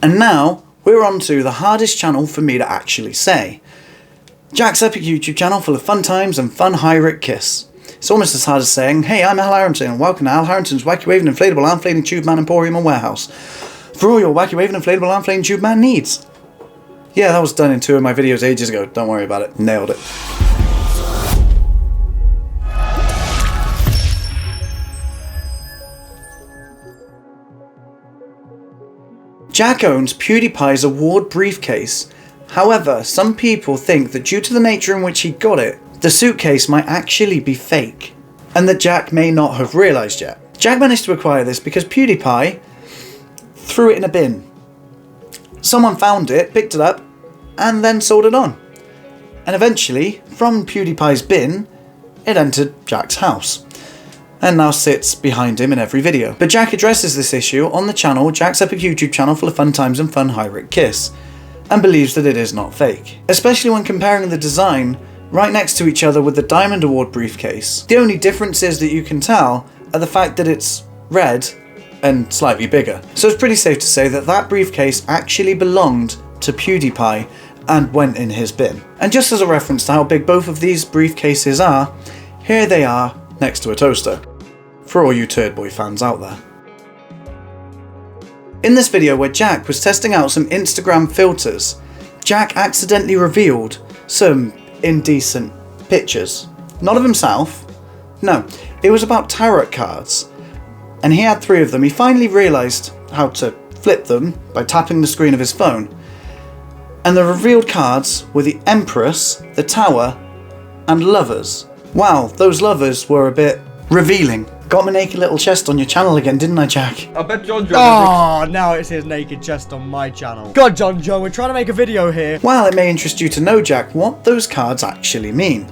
And now, we're on to the hardest channel for me to actually say. Jack's epic YouTube channel full of fun times and fun high-rit kiss. It's almost as hard as saying, hey, I'm Al Harrington and welcome to Al Harrington's Wacky Waving Inflatable Arm Flailing Tube Man Emporium and Warehouse. For all your Wacky Waving Inflatable Arm Flailing Tube Man needs. Yeah, that was done in 2 of my videos ages ago, don't worry about it, nailed it. Jack owns PewDiePie's award briefcase. However, some people think that due to the nature in which he got it, the suitcase might actually be fake, and that Jack may not have realised yet. Jack managed to acquire this because PewDiePie threw it in a bin. Someone found it, picked it up, and then sold it on. And eventually, from PewDiePie's bin, it entered Jack's house, and now sits behind him in every video. But Jack addresses this issue on the channel, Jack's Epic YouTube channel full of fun times and fun high-rit kiss, and believes that it is not fake. Especially when comparing the design right next to each other with the Diamond Award briefcase. The only differences that you can tell are the fact that it's red and slightly bigger. So it's pretty safe to say that that briefcase actually belonged to PewDiePie and went in his bin. And just as a reference to how big both of these briefcases are, here they are next to a toaster. For all you Turd Boy fans out there. In this video where Jack was testing out some Instagram filters, Jack accidentally revealed some indecent pictures. Not of himself, no, it was about tarot cards. And he had 3 of them. He finally realised how to flip them by tapping the screen of his phone. And the revealed cards were the Empress, the Tower, and Lovers. Wow, those Lovers were a bit revealing. Got my naked little chest on your channel again, didn't I, Jack? I bet John Joe. Oh, now it's his naked chest on my channel. God, John Joe, we're trying to make a video here. Well, it may interest you to know, Jack, what those cards actually mean.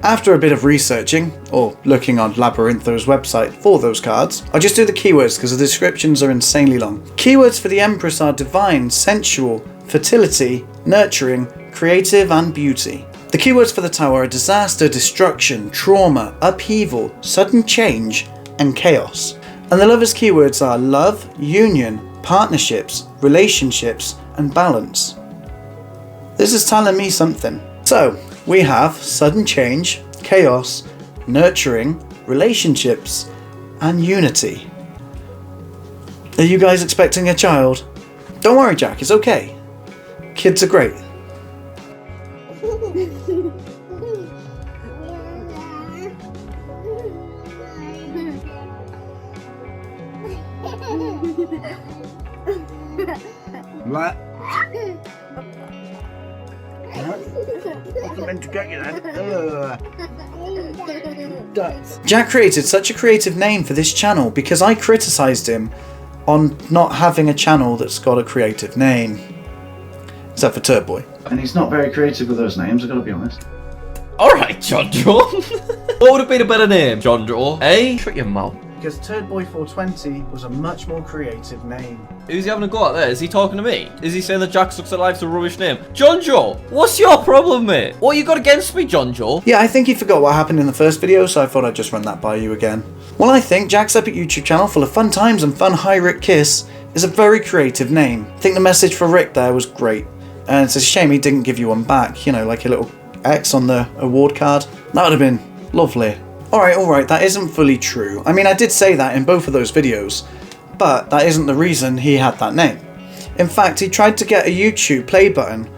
After a bit of researching, or looking on Labyrintho's website for those cards, I'll just do the keywords because the descriptions are insanely long. Keywords for the Empress are divine, sensual, fertility, nurturing, creative, and beauty. The keywords for the Tower are disaster, destruction, trauma, upheaval, sudden change, and chaos. And the Lovers' keywords are love, union, partnerships, relationships, and balance. This is telling me something. So, we have sudden change, chaos, nurturing, relationships, and unity. Are you guys expecting a child? Don't worry, Jack, it's okay. Kids are great. What? Jack created such a creative name for this channel because I criticised him on not having a channel that's got a creative name. Except for Turd Boy. And he's not very creative with those names, I've got to be honest. Alright, John Joe. What would have been a better name? John Joe? Eh? Shut your mouth. Because Turd Boy 420 was a much more creative name. Who's he having a go at there? Is he talking to me? Is he saying that Jack Sucks at Life's a rubbish name? John Joe, what's your problem, mate? What you got against me, John Joe? Yeah, I think he forgot what happened in the first video, so I thought I'd just run that by you again. Well, I think Jack's Epic YouTube channel full of fun times and fun high-rit kiss is a very creative name. I think the message for Rick there was great. And it's a shame he didn't give you one back, you know, like a little X on the award card. That would have been lovely. Alright, that isn't fully true. I mean, I did say that in both of those videos, but that isn't the reason he had that name. In fact, he tried to get a YouTube play button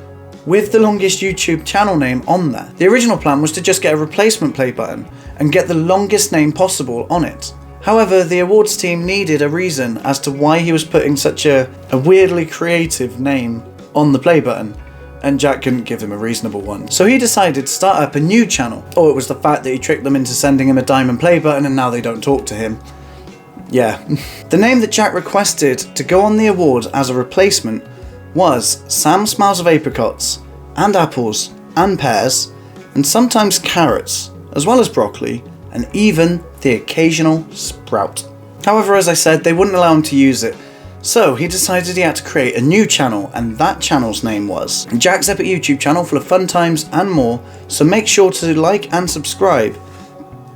with the longest YouTube channel name on there. The original plan was to just get a replacement play button and get the longest name possible on it. However, the awards team needed a reason as to why he was putting such a weirdly creative name on the play button, and Jack couldn't give him a reasonable one. So he decided to start up a new channel. Or it was the fact that he tricked them into sending him a diamond play button and now they don't talk to him. Yeah. The name that Jack requested to go on the award as a replacement was Sam Smiles of Apricots, and Apples, and Pears, and sometimes carrots, as well as broccoli, and even the occasional sprout. However, as I said, they wouldn't allow him to use it, so he decided he had to create a new channel, and that channel's name was Jack's Epic YouTube channel full of fun times and more, so make sure to like and subscribe.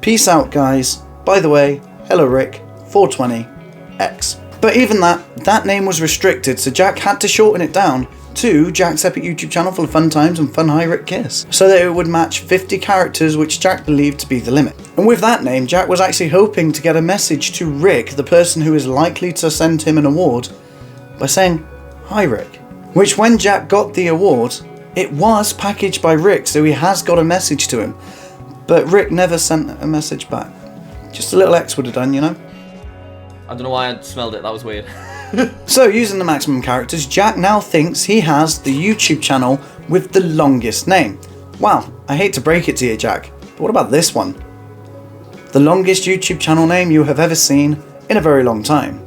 Peace out, guys. By the way, hello Rick, 420X. But even that name was restricted, so Jack had to shorten it down to Jack's Epic YouTube channel full of fun times and fun high-rit kiss, so that it would match 50 characters, which Jack believed to be the limit. And with that name, Jack was actually hoping to get a message to Rick, the person who is likely to send him an award, by saying, "Hi Rick." Which when Jack got the award, it was packaged by Rick, so he has got a message to him. But Rick never sent a message back. Just a little X would have done, you know? I don't know why I smelled it, that was weird. So, using the maximum characters, Jack now thinks he has the YouTube channel with the longest name. Wow, I hate to break it to you, Jack, but what about this one? The longest YouTube channel name you have ever seen in a very long time.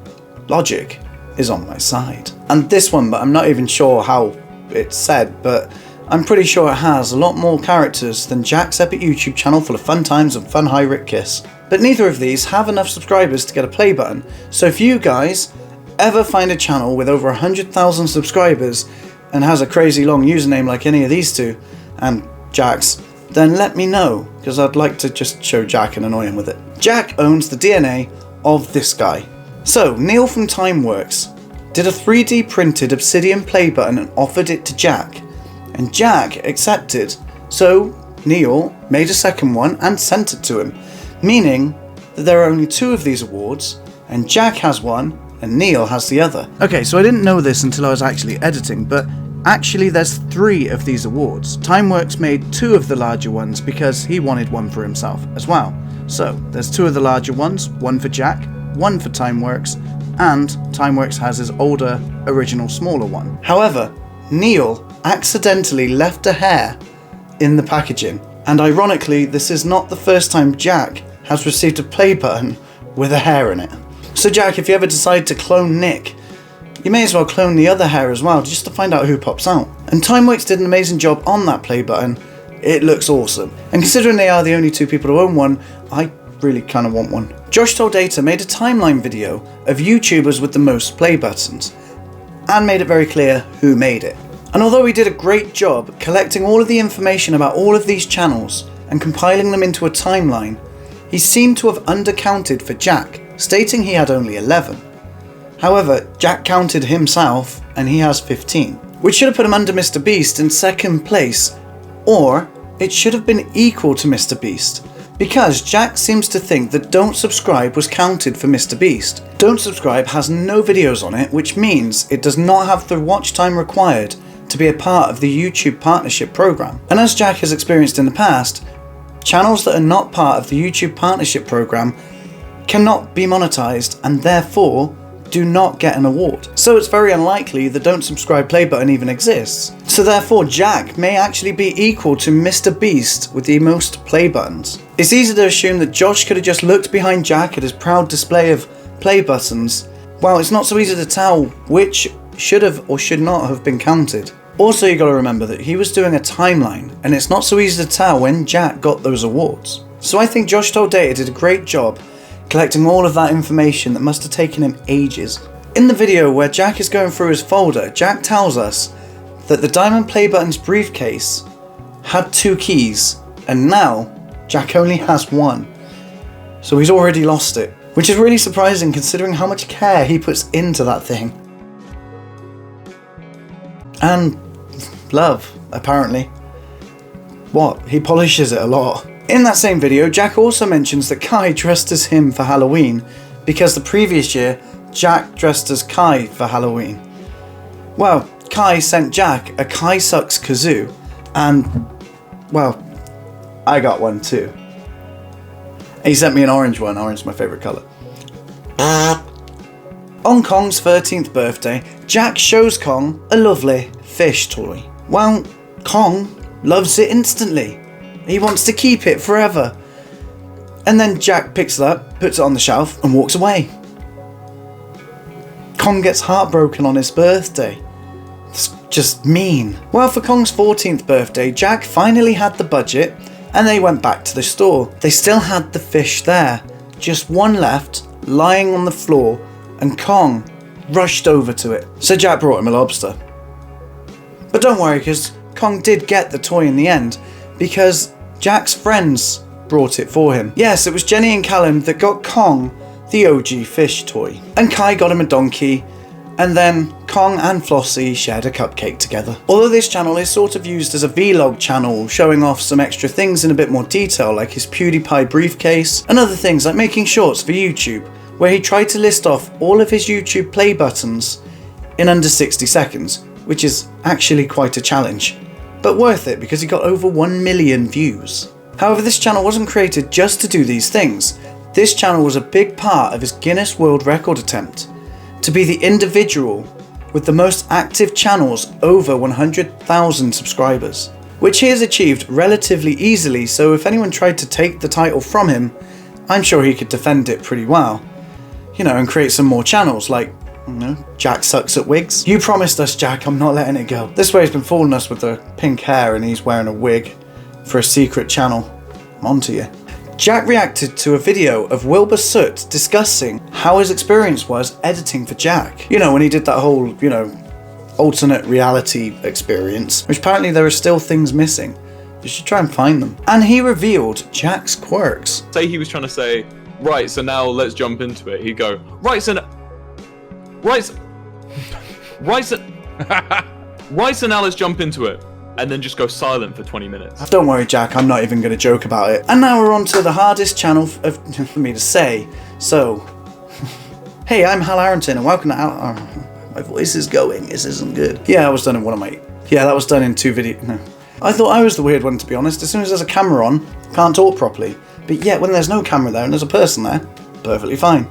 Logic is on my side. And this one, but I'm not even sure how it's said, but I'm pretty sure it has a lot more characters than Jack's Epic YouTube channel full of fun times and fun high-rit kiss. But neither of these have enough subscribers to get a play button, so if you guys ever find a channel with over 100,000 subscribers and has a crazy long username like any of these two, and Jack's, then let me know, because I'd like to just show Jack and annoy him with it. Jack owns the DNA of this guy. So, Neil from Timeworks did a 3D printed Obsidian play button and offered it to Jack, and Jack accepted. So, Neil made a second one and sent it to him, meaning that there are only 2 of these awards, and Jack has one, and Neil has the other. Okay, so I didn't know this until I was actually editing, but actually there's 3 of these awards. Timeworks made 2 of the larger ones because he wanted one for himself as well. So, there's 2 of the larger ones, one for Jack, one for Timeworks, and Timeworks has his older, original smaller one. However, Neil accidentally left a hair in the packaging, and ironically, this is not the first time Jack has received a play button with a hair in it. So Jack, if you ever decide to clone Nick, you may as well clone the other hair as well, just to find out who pops out. And Timeworks did an amazing job on that play button. It looks awesome. And considering they are the only 2 people to own one, I really kind of want one. Josh Told Data made a timeline video of YouTubers with the most play buttons, and made it very clear who made it. And although he did a great job collecting all of the information about all of these channels and compiling them into a timeline, he seemed to have undercounted for Jack, stating he had only 11. However, Jack counted himself and he has 15, which should have put him under Mr. Beast in second place, or it should have been equal to Mr. Beast, because Jack seems to think that Don't Subscribe was counted for Mr. Beast. Don't Subscribe has no videos on it, which means it does not have the watch time required to be a part of the YouTube partnership program. And as Jack has experienced in the past, channels that are not part of the YouTube partnership program cannot be monetized and therefore do not get an award. So it's very unlikely the Don't Subscribe play button even exists. So therefore Jack may actually be equal to Mr. Beast with the most play buttons. It's easy to assume that Josh could have just looked behind Jack at his proud display of play buttons. Well, it's not so easy to tell which should have or should not have been counted. Also, you gotta remember that he was doing a timeline, and it's not so easy to tell when Jack got those awards. So I think Josh Told Data did a great job collecting all of that information that must have taken him ages. In the video where Jack is going through his folder, Jack tells us that the Diamond Play Buttons briefcase had 2 keys, and now Jack only has 1. So he's already lost it, which is really surprising considering how much care he puts into that thing. And love, apparently. What? He polishes it a lot. In that same video, Jack also mentions that Kai dressed as him for Halloween because the previous year, Jack dressed as Kai for Halloween. Well, Kai sent Jack a Kai Sucks kazoo, and, well, I got one too. He sent me an orange one. Orange is my favourite colour. On Kong's 13th birthday, Jack shows Kong a lovely fish toy. Well, Kong loves it instantly. He wants to keep it forever. And then Jack picks it up, puts it on the shelf, and walks away. Kong gets heartbroken on his birthday. It's just mean. Well, for Kong's 14th birthday, Jack finally had the budget, and they went back to the store. They still had the fish there, just one left, lying on the floor, and Kong rushed over to it. So Jack brought him a lobster. But don't worry, because Kong did get the toy in the end, because Jack's friends brought it for him. Yes, it was Jenny and Callum that got Kong the OG fish toy. And Kai got him a donkey, and then Kong and Flossie shared a cupcake together. Although this channel is sort of used as a vlog channel, showing off some extra things in a bit more detail, like his PewDiePie briefcase, and other things like making shorts for YouTube, where he tried to list off all of his YouTube play buttons in under 60 seconds, which is actually quite a challenge. But worth it because he got over 1 million views. However, this channel wasn't created just to do these things. This channel was a big part of his Guinness World Record attempt to be the individual with the most active channels over 100,000 subscribers, which he has achieved relatively easily, so if anyone tried to take the title from him, I'm sure he could defend it pretty well. You know, and create some more channels like, you know, Jack sucks at wigs. You promised us, Jack, I'm not letting it go. This way he's been fooling us with the pink hair and he's wearing a wig for a secret channel. I'm onto you. Jack reacted to a video of Wilbur Soot discussing how his experience was editing for Jack. You know, when he did that whole, you know, alternate reality experience, which apparently there are still things missing. You should try and find them. And he revealed Jack's quirks. Say he was trying to say, right, so now let's jump into it. He'd go, right, so now let's jump into it. And then just go silent for 20 minutes. Don't worry, Jack, I'm not even going to joke about it. And now we're on to the hardest channel for me to say. So, hey, I'm Hal Harrington, and welcome to my voice is going, this isn't good. Yeah, that was done in one of my... Yeah, that was done in 2 videos. No. I thought I was the weird one, to be honest. As soon as there's a camera on, can't talk properly. But yet, when there's no camera there and there's a person there, perfectly fine.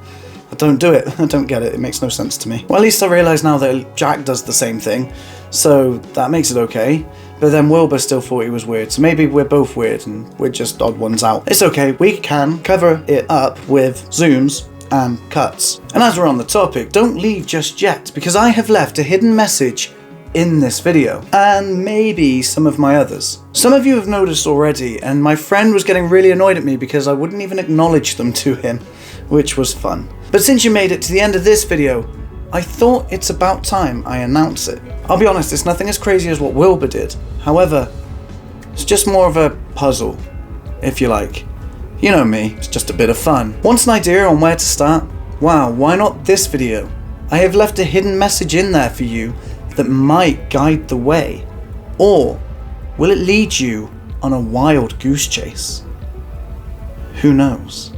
I don't do it. I don't get it. It makes no sense to me. Well, at least I realise now that Jack does the same thing, so that makes it okay. But then Wilbur still thought he was weird, so maybe we're both weird and we're just odd ones out. It's okay, we can cover it up with zooms and cuts. And as we're on the topic, don't leave just yet, because I have left a hidden message in this video, and maybe some of my others. Some of you have noticed already, and my friend was getting really annoyed at me because I wouldn't even acknowledge them to him, which was fun. But since you made it to the end of this video, I thought it's about time I announce it. I'll be honest, it's nothing as crazy as what Wilbur did. However, it's just more of a puzzle, if you like. You know me, it's just a bit of fun. Want an idea on where to start? Wow, why not this video? I have left a hidden message in there for you that might guide the way. Or will it lead you on a wild goose chase? Who knows?